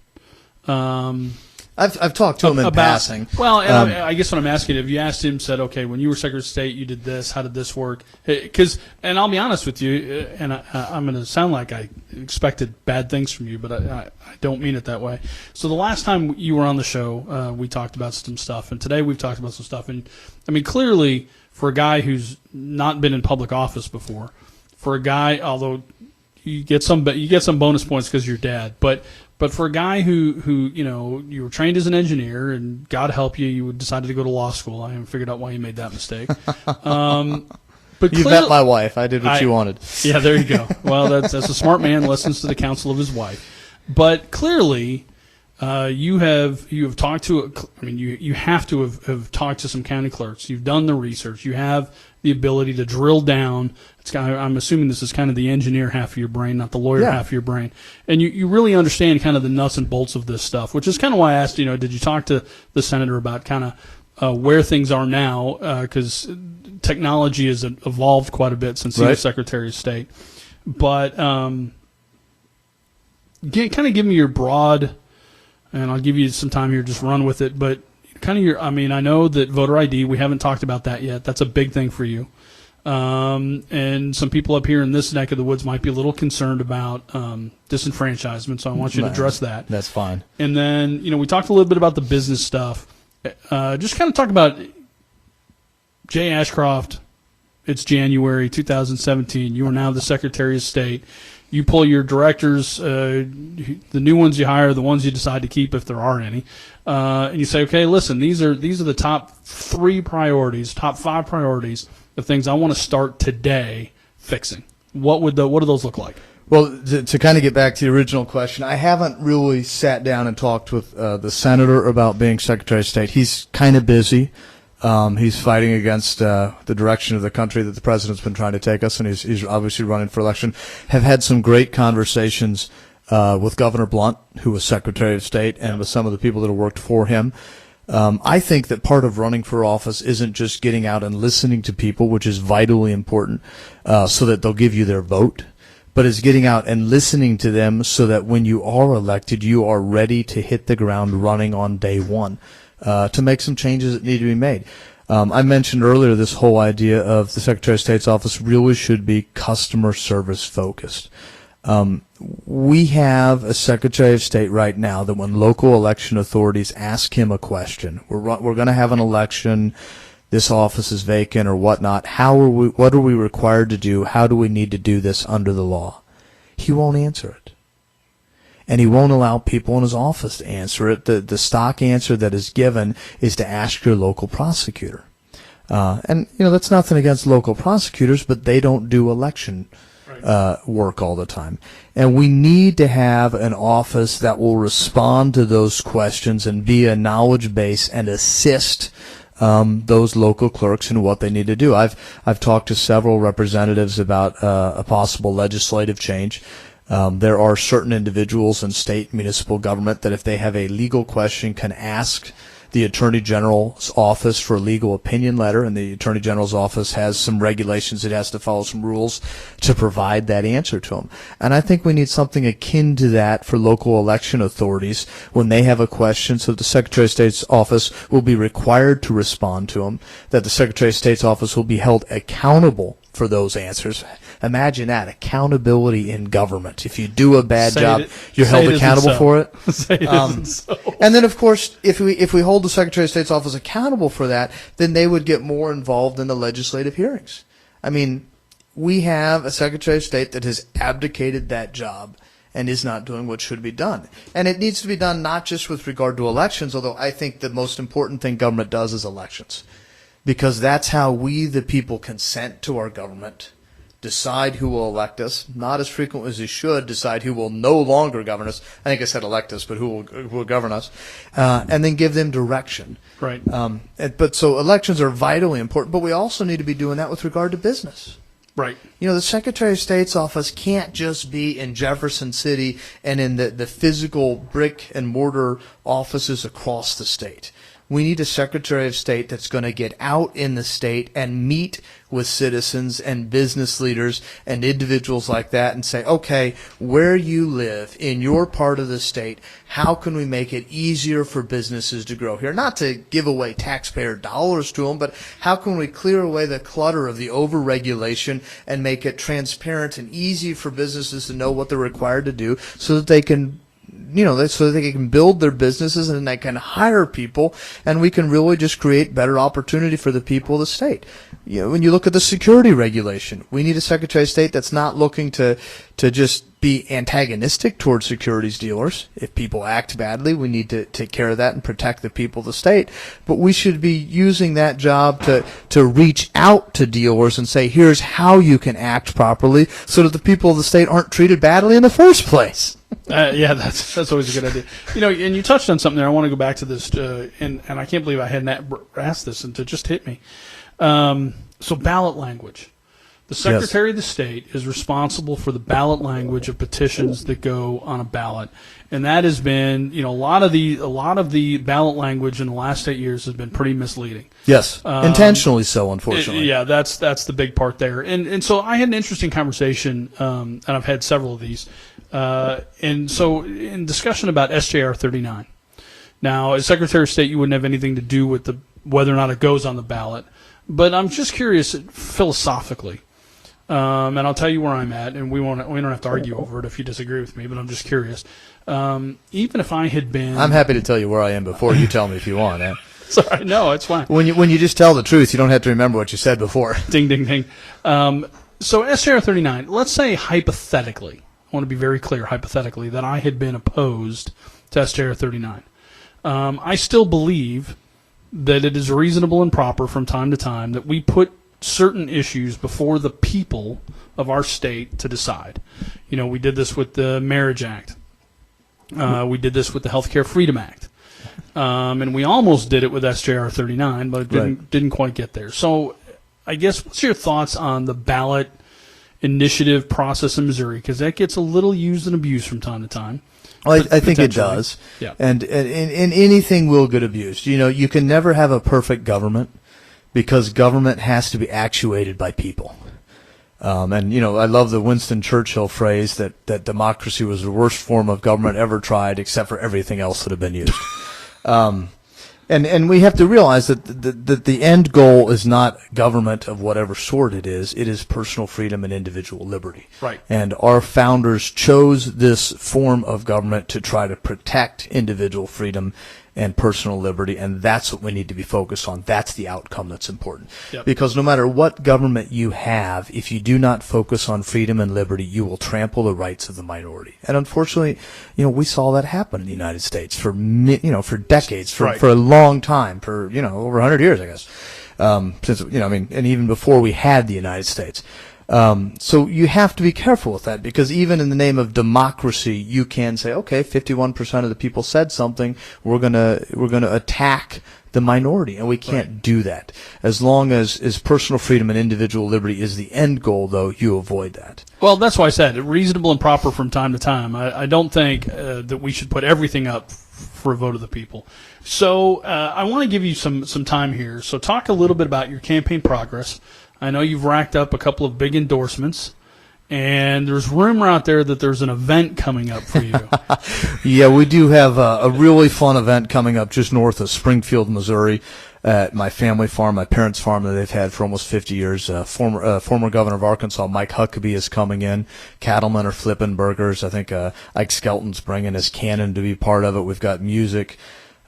I've talked to him in passing. Well, and I guess what I'm asking, have you asked him, said, okay, when you were Secretary of State, you did this, how did this work? And I'll be honest with you, and I'm going to sound like I expected bad things from you, but I don't mean it that way. So the last time you were on the show, we talked about some stuff, and today we've talked about some stuff. And, I mean, clearly, for a guy who's not been in public office before, for a guy, although you get some bonus points because you're dad, but for a guy who you were trained as an engineer, and God help you decided to go to law school. I haven't figured out why you made that mistake. But you bet my wife. I did what you wanted. Yeah, there you go. Well, that's a smart man, listens to the counsel of his wife. But clearly, you have talked to. You have to have talked to some county clerks. You've done the research. You have the ability to drill down. I'm assuming this is kind of the engineer half of your brain, not the lawyer half of your brain. And you really understand kind of the nuts and bolts of this stuff, which is kind of why I asked, did you talk to the senator about kind of where things are now? Because technology has evolved quite a bit since he was Secretary of State. But kind of give me your broad, and I'll give you some time here, just run with it, but kind of I know that voter ID, we haven't talked about that yet. That's a big thing for you. And some people up here in this neck of the woods might be a little concerned about disenfranchisement, so I want you to address that. That's fine. And then, we talked a little bit about the business stuff. Just kind of talk about Jay Ashcroft. It's January 2017. You are now the Secretary of State. You pull your directors, the new ones you hire, the ones you decide to keep if there are any, and you say, okay, listen, these are the top 5 priorities of things I want to start today fixing. What do those look like? Well, to kind of get back to the original question, I haven't really sat down and talked with the senator about being Secretary of State. He's kind of busy. He's fighting against the direction of the country that the president's been trying to take us, and he's obviously running for election. Have had some great conversations with Governor Blunt, who was Secretary of State, and with some of the people that have worked for him. I think that part of running for office isn't just getting out and listening to people, which is vitally important, so that they'll give you their vote, but is getting out and listening to them so that when you are elected, you are ready to hit the ground running on day one. To make some changes that need to be made. I mentioned earlier this whole idea of the Secretary of State's office really should be customer service focused. We have a Secretary of State right now that when local election authorities ask him a question, we're going to have an election, this office is vacant or whatnot, what are we required to do, how do we need to do this under the law? He won't answer it. And he won't allow people in his office to answer it. The stock answer that is given is to ask your local prosecutor. And that's nothing against local prosecutors, but they don't do election work all the time. And we need to have an office that will respond to those questions and be a knowledge base and assist those local clerks in what they need to do. I've talked to several representatives about a possible legislative change. There are certain individuals in state municipal government that if they have a legal question can ask the Attorney General's office for a legal opinion letter, and the Attorney General's office has some regulations. It has to follow some rules to provide that answer to them. And I think we need something akin to that for local election authorities when they have a question, so the Secretary of State's office will be required to respond to them, that the Secretary of State's office will be held accountable for those answers. Imagine that, accountability in government. If you do a bad job, you're held accountable for it. Say it isn't so. And then, of course, if we hold the Secretary of State's office accountable for that, then they would get more involved in the legislative hearings. I mean, we have a Secretary of State that has abdicated that job and is not doing what should be done. And it needs to be done not just with regard to elections, although I think the most important thing government does is elections. Because that's how we, the people, consent to our government, decide who will elect us, not as frequently as we should, decide who will no longer govern us. I think I said elect us, but who will govern us, and then give them direction. Right. But so elections are vitally important, but we also need to be doing that with regard to business. Right. You know, the Secretary of State's office can't just be in Jefferson City and in the physical brick and mortar offices across the state. We need a Secretary of State that's going to get out in the state and meet with citizens and business leaders and individuals like that and say, okay, where you live in your part of the state, how can we make it easier for businesses to grow here? Not to give away taxpayer dollars to them, but how can we clear away the clutter of the overregulation and make it transparent and easy for businesses to know what they're required to do so that they can so they can build their businesses and they can hire people, and we can really just create better opportunity for the people of the state. You know, when you look at the security regulation, we need a Secretary of State that's not looking to just be antagonistic towards securities dealers. If people act badly, we need to take care of that and protect the people of the state. But we should be using that job to reach out to dealers and say, here's how you can act properly so that the people of the state aren't treated badly in the first place. Yeah, that's always a good idea. You know, and you touched on something there. I want to go back to this, and I can't believe I hadn't asked this, and it just hit me. So ballot language. The Secretary of the State is responsible for the ballot language of petitions that go on a ballot, and that has been, a lot of the ballot language in the last 8 years has been pretty misleading. Yes, intentionally so, unfortunately. Yeah, that's the big part there. And so I had an interesting conversation, and I've had several of these. And so in discussion about SJR 39. Now, as Secretary of State, you wouldn't have anything to do with whether or not it goes on the ballot. But I'm just curious philosophically. And I'll tell you where I'm at, and we don't have to argue over it if you disagree with me, but I'm just curious. Even if I had been... I'm happy to tell you where I am before you tell me if you want. Sorry, no, it's fine. When you just tell the truth, you don't have to remember what you said before. Ding, ding, ding. So SJR 39, let's say hypothetically, I want to be very clear, hypothetically, that I had been opposed to SJR 39. I still believe that it is reasonable and proper from time to time that we put certain issues before the people of our state to decide. We did this with the Marriage Act. We did this with the Healthcare Freedom Act. And we almost did it with SJR 39, but it didn't quite get there. So I guess what's your thoughts on the ballot initiative process in Missouri? Because that gets a little used and abused from time to time. Well, I think it does. Yeah. And anything will get abused. You can never have a perfect government because government has to be actuated by people. I love the Winston Churchill phrase that democracy was the worst form of government ever tried except for everything else that had been used. And we have to realize that the end goal is not government of whatever sort it is personal freedom and individual liberty. Right. And our founders chose this form of government to try to protect individual freedom and personal liberty, and that's what we need to be focused on. That's the outcome that's important. Yep. Because no matter what government you have, if you do not focus on freedom and liberty, you will trample the rights of the minority. And unfortunately, we saw that happen in the United States for decades, for a long time, for over 100 years, I guess. Since and even before we had the United States. So you have to be careful with that, because even in the name of democracy, you can say, okay, 51% of the people said something, we're gonna attack the minority, and we can't do that. As long as personal freedom and individual liberty is the end goal, though, you avoid that. Well, that's why I said reasonable and proper from time to time. I don't think that we should put everything up for a vote of the people. So I want to give you some time here. So talk a little bit about your campaign progress. I know you've racked up a couple of big endorsements, and there's rumor out there that there's an event coming up for you. Yeah, we do have a really fun event coming up just north of Springfield, Missouri, at my family farm, my parents' farm that they've had for almost 50 years. Former governor of Arkansas, Mike Huckabee, is coming in. Cattlemen are flipping burgers. I think Ike Skelton's bringing his cannon to be part of it. We've got music,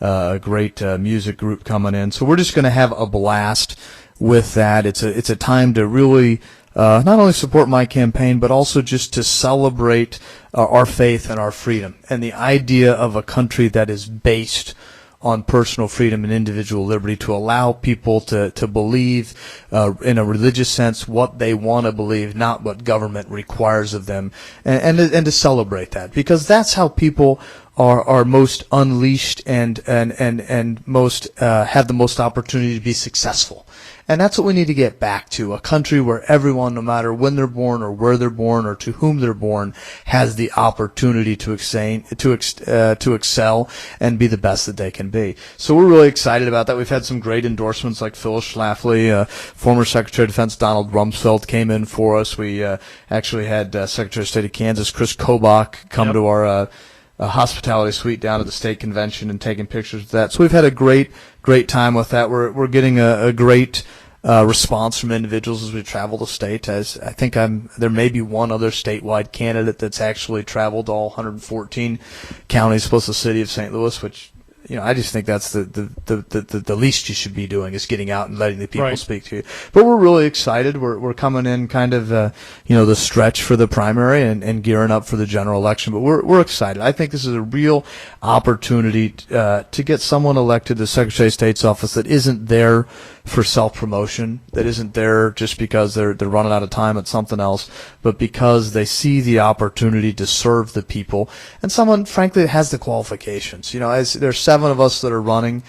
a great music group coming in. So we're just going to have a blast with that. It's a time to really not only support my campaign, but also just to celebrate our faith and our freedom and the idea of a country that is based on personal freedom and individual liberty, to allow people to believe in a religious sense what they want to believe, not what government requires of them, and to celebrate that, because that's how people are most unleashed and most have the most opportunity to be successful. And that's what we need to get back to, a country where everyone, no matter when they're born or where they're born or to whom they're born, has the opportunity to excel and be the best that they can be. So we're really excited about that. We've had some great endorsements like Phyllis Schlafly, former Secretary of Defense Donald Rumsfeld came in for us. We actually had Secretary of State of Kansas Chris Kobach come to our hospitality suite down at the state convention and taking pictures of that. So we've had a great time with that. We're getting a great response from individuals as we travel the state. As I think there may be one other statewide candidate that's actually traveled to all 114 counties plus the city of St. Louis, which, I just think that's the least you should be doing, is getting out and letting the people speak to you. But we're really excited. We're coming in kind of, the stretch for the primary and gearing up for the general election. But we're excited. I think this is a real opportunity to get someone elected to the Secretary of State's office that isn't there for self-promotion, that isn't there just because they're running out of time at something else, but because they see the opportunity to serve the people, and someone, frankly, that has the qualifications. As there's 7 of us that are running,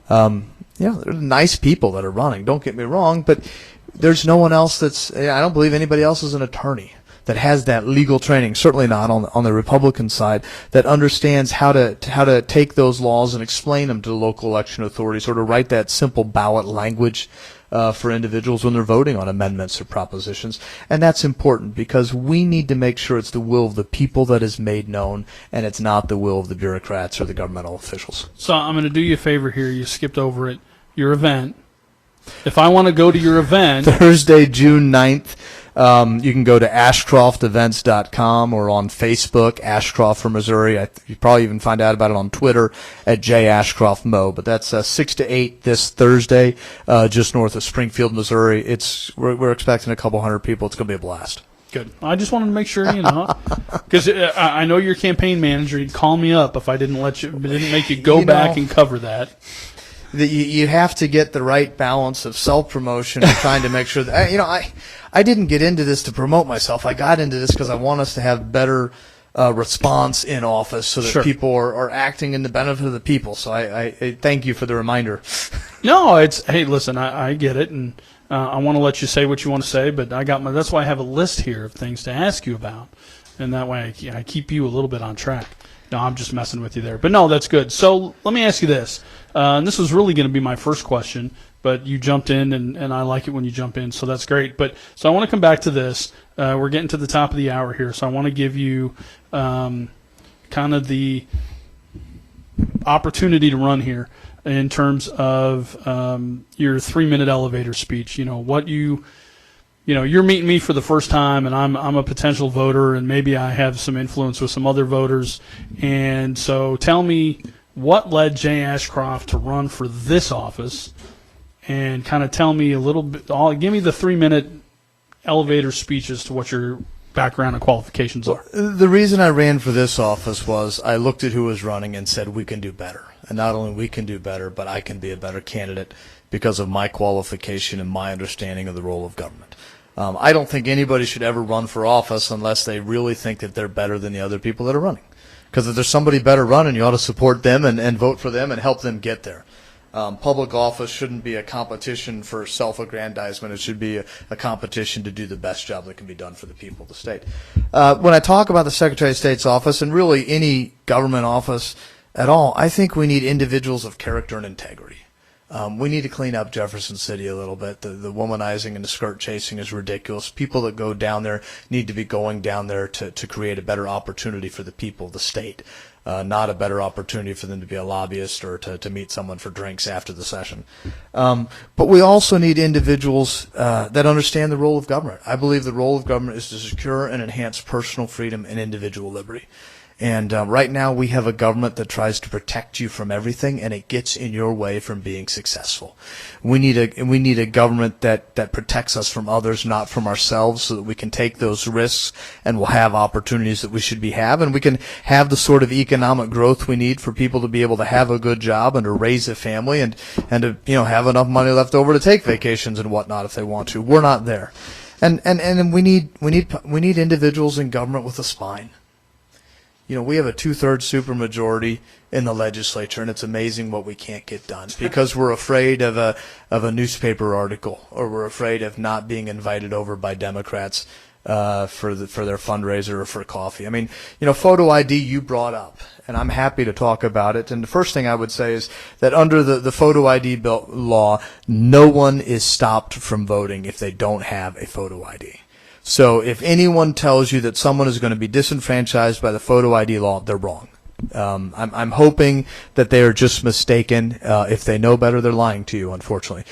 they're nice people that are running, don't get me wrong, but there's no one else I don't believe anybody else is an attorney that has that legal training, certainly not on the Republican side, that understands how to take those laws and explain them to the local election authorities, or to write that simple ballot language for individuals when they're voting on amendments or propositions. And that's important, because we need to make sure it's the will of the people that is made known, and it's not the will of the bureaucrats or the governmental officials. So I'm going to do you a favor here. You skipped over it. Your event. If I want to go to your event, Thursday, June 9th, you can go to ashcroftevents.com, or on Facebook, Ashcroft for Missouri. You probably even find out about it on Twitter at @JAshcroftMo. But that's 6 to 8 this Thursday, just north of Springfield, Missouri. We're expecting a couple hundred people. It's going to be a blast. Good. I just wanted to make sure, because I know you're campaign manager. You'd call me up if I didn't make you go back and cover that. You have to get the right balance of self-promotion and trying to make sure that, I didn't get into this to promote myself. I got into this because I want us to have better response in office, so that people are acting in the benefit of the people. So I thank you for the reminder. No, hey, listen, I get it, and I want to let you say what you want to say, but that's why I have a list here of things to ask you about, and that way I keep you a little bit on track. No, I'm just messing with you there. But no, that's good. So let me ask you this. And this was really going to be my first question, but you jumped in, and I like it when you jump in, so that's great. So I want to come back to this. We're getting to the top of the hour here, so I want to give you kind of the opportunity to run here in terms of your 3-minute elevator speech. You're meeting me for the first time, and I'm a potential voter, and maybe I have some influence with some other voters. And so tell me what led Jay Ashcroft to run for this office, and kind of tell me a little bit. Give me the 3-minute elevator speech as to what your background and qualifications are. The reason I ran for this office was I looked at who was running and said, we can do better. And not only we can do better, but I can be a better candidate because of my qualification and my understanding of the role of government. I don't think anybody should ever run for office unless they really think that they're better than the other people that are running. Because if there's somebody better running, you ought to support them and vote for them and help them get there. Public office shouldn't be a competition for self-aggrandizement. It should be a competition to do the best job that can be done for the people of the state. When I talk about the Secretary of State's office, and really any government office, at all. I think we need individuals of character and integrity. We need to clean up Jefferson City a little bit. The womanizing and the skirt chasing is ridiculous. People that go down there need to be going down there to create a better opportunity for the people of the state, not a better opportunity for them to be a lobbyist or to meet someone for drinks after the session. But we also need individuals that understand the role of government. I believe the role of government is to secure and enhance personal freedom and individual liberty. And right now we have a government that tries to protect you from everything, and it gets in your way from being successful. We need a government that protects us from others, not from ourselves, so that we can take those risks and we'll have opportunities that we should be having. And we can have the sort of economic growth we need for people to be able to have a good job and to raise a family and to have enough money left over to take vacations and whatnot if they want to. We're not there, and we need individuals in government with a spine. We have a 2/3 supermajority in the legislature, and it's amazing what we can't get done because we're afraid of a newspaper article, or we're afraid of not being invited over by Democrats for their fundraiser or for coffee. I mean, photo ID you brought up, and I'm happy to talk about it. And the first thing I would say is that under the photo ID bill law, no one is stopped from voting if they don't have a photo ID. So if anyone tells you that someone is going to be disenfranchised by the photo ID law, they're wrong. I'm hoping that they are just mistaken. If they know better, they're lying to you, unfortunately.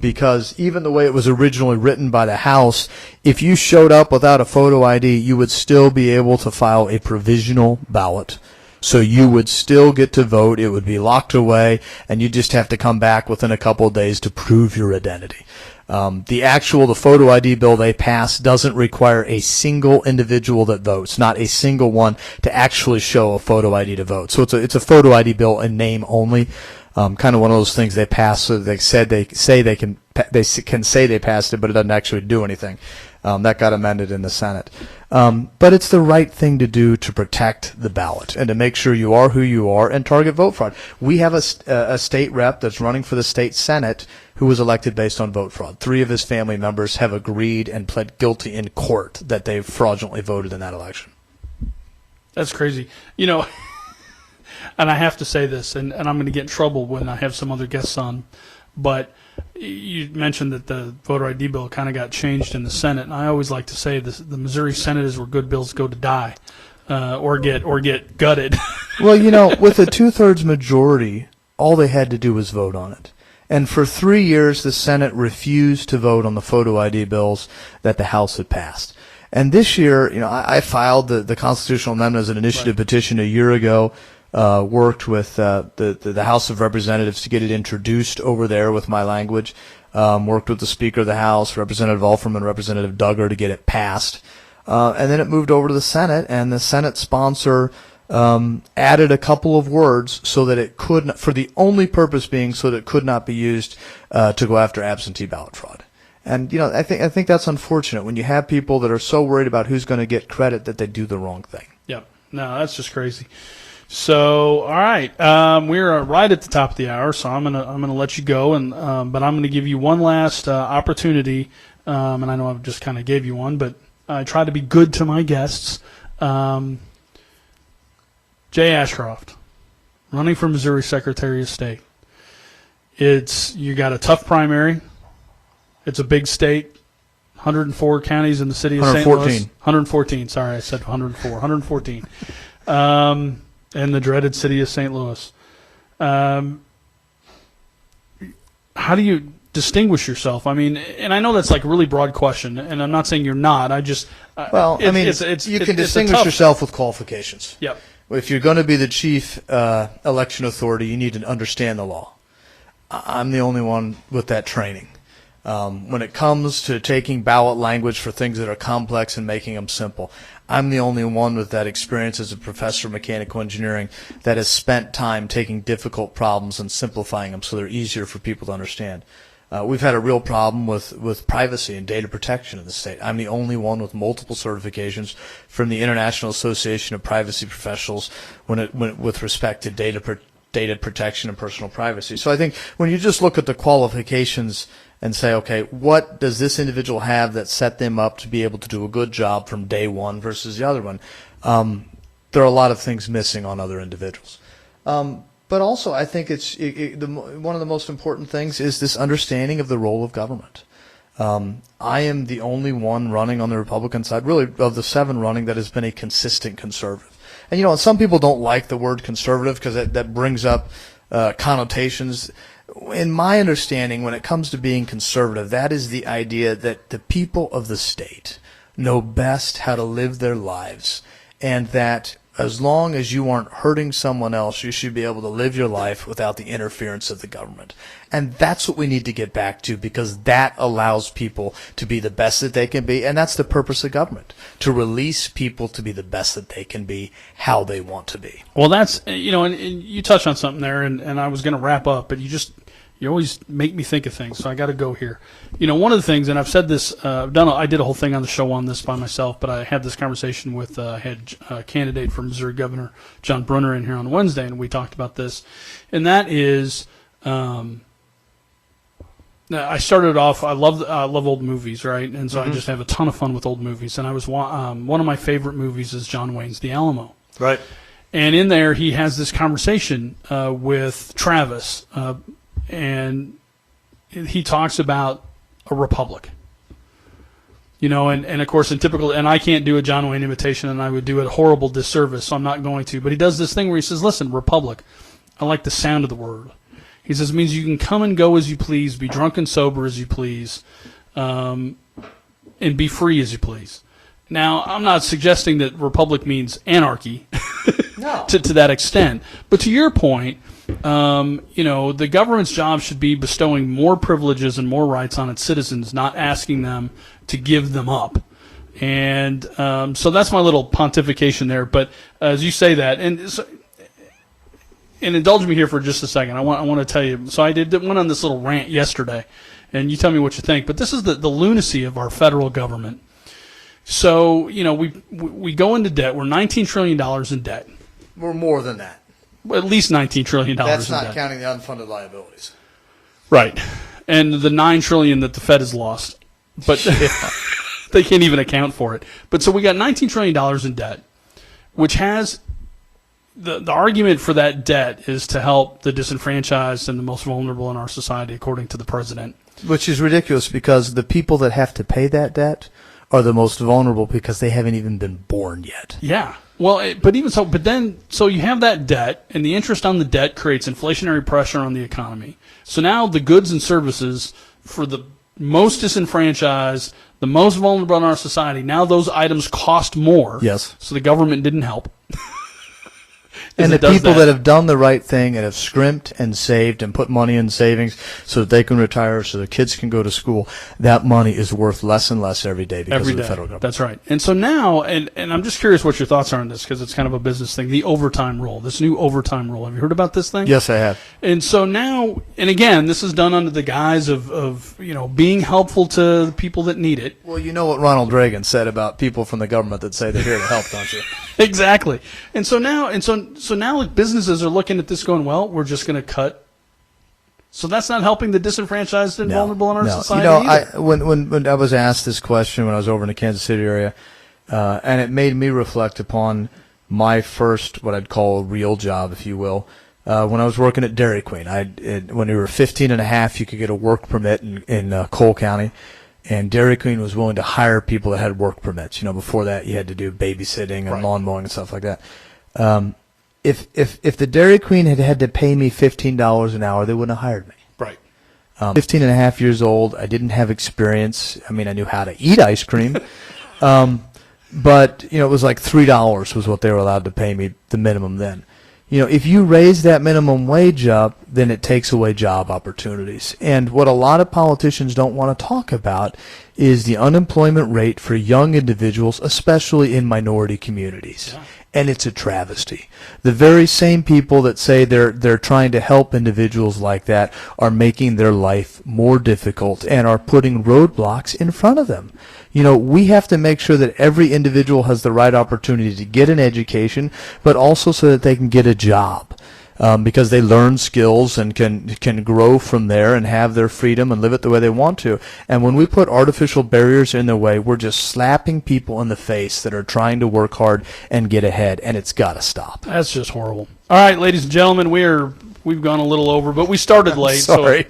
Because even the way it was originally written by the House, if you showed up without a photo ID, you would still be able to file a provisional ballot. So you would still get to vote. It would be locked away, and you just have to come back within a couple of days to prove your identity. The photo ID bill they passed doesn't require a single individual that votes, not a single one, to actually show a photo ID to vote. So it's a photo ID bill in name only. Kind of one of those things they passed so they can say they passed it, but it doesn't actually do anything. That got amended in the Senate. But it's the right thing to do to protect the ballot and to make sure you are who you are and target vote fraud. We have a state rep that's running for the state Senate who was elected based on vote fraud. 3 of his family members have agreed and pled guilty in court that they've fraudulently voted in that election. That's crazy. And I have to say this, and I'm going to get in trouble when I have some other guests on, but you mentioned that the voter ID bill kind of got changed in the Senate, and I always like to say this: the Missouri Senate is where good bills go to die, or get gutted. Well, with a 2/3 majority, all they had to do was vote on it. And for 3 years, the Senate refused to vote on the photo ID bills that the House had passed. And this year, I filed the constitutional amendment as an initiative petition a year ago. Worked with the House of Representatives to get it introduced over there with my language. Worked with the Speaker of the House, Representative Alfram and Representative Duggar, to get it passed. And then it moved over to the Senate, and the Senate sponsor added a couple of words so that it could not, for the only purpose being so that it could not be used to go after absentee ballot fraud. And I think that's unfortunate when you have people that are so worried about who's going to get credit that they do the wrong thing. Yep. No, that's just crazy. So, all right, we're right at the top of the hour, so I'm gonna let you go, and but I'm gonna give you one last opportunity, and I know I just kind of gave you one, but I try to be good to my guests. Jay Ashcroft, running for Missouri Secretary of State. You got a tough primary. It's a big state. 104 counties in the city of St. Louis. 114. Sorry, I said 104. 114. In the dreaded city of St. Louis. How do you distinguish yourself? I mean, and I know that's like a really broad question, and I'm not saying you're not. You can distinguish yourself with qualifications. Yep. If you're going to be the chief election authority, you need to understand the law. I'm the only one with that training. When it comes to taking ballot language for things that are complex and making them simple, I'm the only one with that experience as a professor of mechanical engineering that has spent time taking difficult problems and simplifying them so they're easier for people to understand. We've had a real problem with privacy and data protection in the state. I'm the only one with multiple certifications from the International Association of Privacy Professionals with respect to data protection and personal privacy. So I think when you just look at the qualifications and say, okay, what does this individual have that set them up to be able to do a good job from day one versus the other one? There are a lot of things missing on other individuals. But also, I think one of the most important things is this understanding of the role of government. I am the only one running on the Republican side, really, of the 7 running, that has been a consistent conservative. And, some people don't like the word conservative because that brings up connotations. In my understanding, when it comes to being conservative, that is the idea that the people of the state know best how to live their lives, and that as long as you aren't hurting someone else, you should be able to live your life without the interference of the government. And that's what we need to get back to, because that allows people to be the best that they can be. And that's the purpose of government, to release people to be the best that they can be, how they want to be. Well, that's, and you touched on something there, and I was going to wrap up, but you always make me think of things, so I got to go here. One of the things, and I've said this, I did a whole thing on the show on this by myself, but I had this conversation with had a candidate for Missouri Governor John Brunner in here on Wednesday, and we talked about this, and that is, I started off. I love old movies, right? And so I just have a ton of fun with old movies, and I was one of my favorite movies is John Wayne's The Alamo, right? And in there he has this conversation with Travis. And he talks about a republic, and of course in typical, and I can't do a John Wayne imitation, and I would do a horrible disservice, so I'm not going to, but he does this thing where he says, listen, republic, I like the sound of the word. He says it means you can come and go as you please, be drunk and sober as you please, and be free as you please. Now, I'm not suggesting that republic means anarchy no. to that extent, but to your point, the government's job should be bestowing more privileges and more rights on its citizens, not asking them to give them up. And so that's my little pontification there. But as you say that, and indulge me here for just a second, I want to tell you. So I went on this little rant yesterday, and you tell me what you think. But this is the lunacy of our federal government. So we go into debt. We're $19 trillion in debt. We're more than that. At least $19 trillion. That's not counting the unfunded liabilities. Right. And the $9 trillion that the Fed has lost. But they can't even account for it. But so we got $19 trillion in debt, which has the argument for that debt is to help the disenfranchised and the most vulnerable in our society, according to the president. Which is ridiculous, because the people that have to pay that debt are the most vulnerable because they haven't even been born yet. Yeah. Well, so you have that debt, and the interest on the debt creates inflationary pressure on the economy. So now the goods and services for the most disenfranchised, the most vulnerable in our society, now those items cost more. Yes. So the government didn't help. And the people that have done the right thing and have scrimped and saved and put money in savings so that they can retire, so their kids can go to school, that money is worth less and less every day because of the federal government. That's right. And so now, and I'm just curious what your thoughts are on this, because it's kind of a business thing, the overtime rule, this new overtime rule. Have you heard about this thing? Yes, I have. And so now, and again, this is done under the guise of being helpful to the people that need it. Well, you know what Ronald Reagan said about people from the government that say they're here to help, don't you? Exactly. And so now, like, businesses are looking at this going, well, we're just going to cut. So that's not helping the disenfranchised and vulnerable in our society either. When I was asked this question when I was over in the Kansas City area, and it made me reflect upon my first, what I'd call a real job, if you will, when I was working at Dairy Queen. When you were 15 and a half, you could get a work permit in Cole County. And Dairy Queen was willing to hire people that had work permits. Before that, you had to do babysitting and lawn mowing and stuff like that. If the Dairy Queen had to pay me $15 an hour, they wouldn't have hired me. Right. 15 and a half years old. I didn't have experience. I mean, I knew how to eat ice cream. But, it was like $3 was what they were allowed to pay me, the minimum then. If you raise that minimum wage up, then it takes away job opportunities. And what a lot of politicians don't want to talk about is the unemployment rate for young individuals, especially in minority communities. Yeah. And it's a travesty. The very same people that say they're trying to help individuals like that are making their life more difficult and are putting roadblocks in front of them. We have to make sure that every individual has the right opportunity to get an education, but also so that they can get a job. Because they learn skills and can grow from there and have their freedom and live it the way they want to. And when we put artificial barriers in their way, we're just slapping people in the face that are trying to work hard and get ahead, and it's got to stop. That's just horrible. All right, ladies and gentlemen, we've gone a little over, but we started late. sorry. So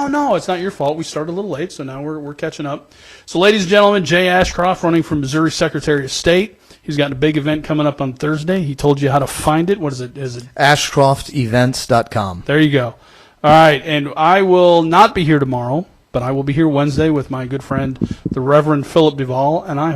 no, it's not your fault. We started a little late, so now we're catching up. So, ladies and gentlemen, Jay Ashcroft, running for Missouri Secretary of State. He's got a big event coming up on Thursday. He told you how to find it. What is it? Ashcroftevents.com. There you go. All right, and I will not be here tomorrow, but I will be here Wednesday with my good friend, the Reverend Philip Duvall, and I